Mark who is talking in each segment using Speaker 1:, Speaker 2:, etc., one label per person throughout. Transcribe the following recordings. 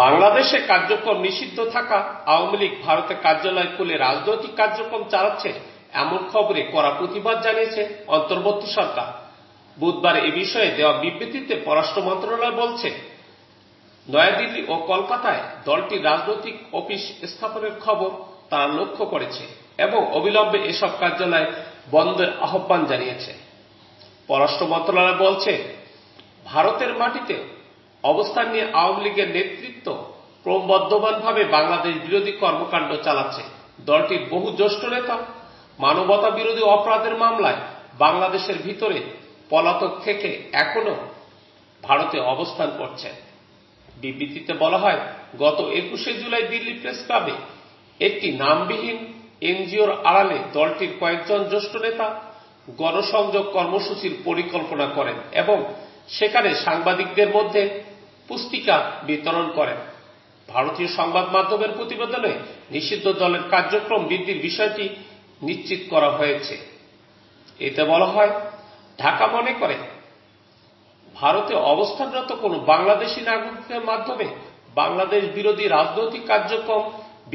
Speaker 1: বাংলাদেশে কার্যক্রম নিষিদ্ধ থাকা আওয়ামী লীগ ভারতে কার্যালয় খুলে রাজনৈতিক কার্যক্রম চালাচ্ছে এমন খবরে কড়া প্রতিবাদ জানিয়েছে অন্তর্বর্তী সরকার। বুধবার এ বিষয়ে দেওয়া বিবৃতিতে পররাষ্ট্র মন্ত্রণালয় বলছে, নয়াদিল্লি ও কলকাতায় দলটির রাজনৈতিক অফিস স্থাপনের খবর তারা লক্ষ্য করেছে এবং অবিলম্বে এসব কার্যালয় বন্ধের আহ্বান জানিয়েছে। পররাষ্ট্র মন্ত্রণালয় বলছে, ভারতের মাটিতে অবস্থান নিয়ে আওয়ামী লীগের নেতৃত্ব ক্রমবর্ধমানভাবে বাংলাদেশ বিরোধী কর্মকাণ্ড চালাচ্ছে। দলটির বহু জ্যেষ্ঠ নেতা মানবতা বিরোধী অপরাধের মামলায় বাংলাদেশের ভিতরে পলাতক থেকে এখনো ভারতে অবস্থান করছে। বিবৃতিতে বলা হয়, গত 21শে জুলাই দিল্লি প্রেস ক্লাবে একটি নামবিহীন এনজিওর আড়ালে দলটির কয়েকজন জ্যেষ্ঠ নেতা গণসংযোগ কর্মসূচির পরিকল্পনা করেন এবং সেখানে সাংবাদিকদের মধ্যে পুস্তিকা বিতরণ করেন। ভারতীয় সংবাদ মাধ্যমের প্রতিবেদনে নিষিদ্ধ দলের কার্যক্রম বৃদ্ধির বিষয়টি নিশ্চিত করা হয়েছে। এতে বলা হয়, ঢাকা মনে করে ভারতে অবস্থানরত কোনো বাংলাদেশি নাগরিকের মাধ্যমে বাংলাদেশ বিরোধী রাজনৈতিক কার্যক্রম,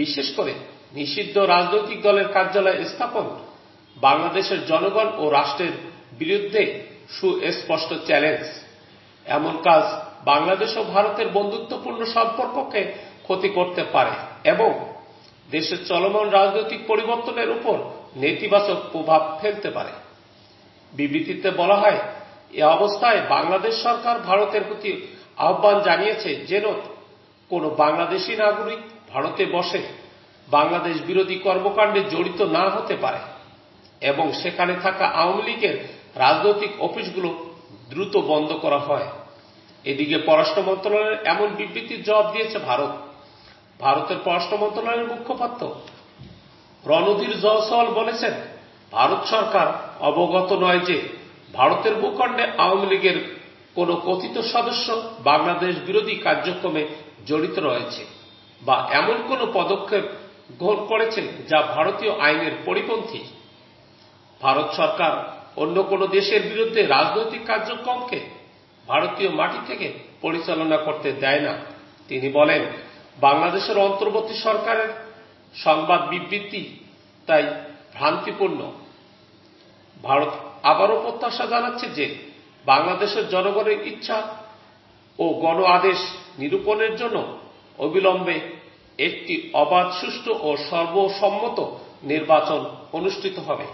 Speaker 1: বিশেষ করে নিষিদ্ধ রাজনৈতিক দলের কার্যালয় স্থাপন বাংলাদেশের জনগণ ও রাষ্ট্রের বিরুদ্ধে সুস্পষ্ট চ্যালেঞ্জ। এমন কাজ বাংলাদেশ ও ভারতের বন্ধুত্বপূর্ণ সম্পর্ককে ক্ষতি করতে পারে এবং দেশের চলমান রাজনৈতিক পরিবর্তনের উপর নেতিবাচক প্রভাব ফেলতে পারে। বিবৃতিতে বলা হয়, এ অবস্থায় বাংলাদেশ সরকার ভারতের প্রতি আহ্বান জানিয়েছে যেন কোনো বাংলাদেশি নাগরিক ভারতে বসে বাংলাদেশ বিরোধী কর্মকাণ্ডে জড়িত না হতে পারে এবং সেখানে থাকা আওয়ামী লীগের রাজনৈতিক অফিসগুলো দ্রুত বন্ধ করা হয়। এদিকে পররাষ্ট্র মন্ত্রণালয়ের এমন বিবৃতির জবাব দিয়েছে ভারত। ভারতের পররাষ্ট্র মন্ত্রণালয়ের মুখপাত্র রণধীর জয়সওয়াল বলেছেন, ভারত সরকার অবগত নয় যে ভারতের ভূখণ্ডে আওয়ামী লীগের কোনো কথিত সদস্য বাংলাদেশ বিরোধী কার্যক্রমে জড়িত রয়েছে বা এমন কোনো পদক্ষেপ গ্রহণ করেছে যা ভারতীয় আইনের পরিপন্থী। ভারত সরকার অন্য কোনো দেশের বিরুদ্ধে রাজনৈতিক কার্যক্রমকে ভারতীয় মাটি থেকে পরিচালনা করতে দেয় না। তিনি বলেন, বাংলাদেশের অন্তর্বর্তী সরকারের সংবাদ বিবৃতি তাই ভ্রান্তিপূর্ণ। ভারত আবারও প্রত্যাশা জানাচ্ছে যে বাংলাদেশের জনগণের ইচ্ছা ও গণ আদেশ নিরূপণের জন্য অবিলম্বে একটি অবাধ, সুষ্ঠু ও সর্বসম্মত নির্বাচন অনুষ্ঠিত হবে।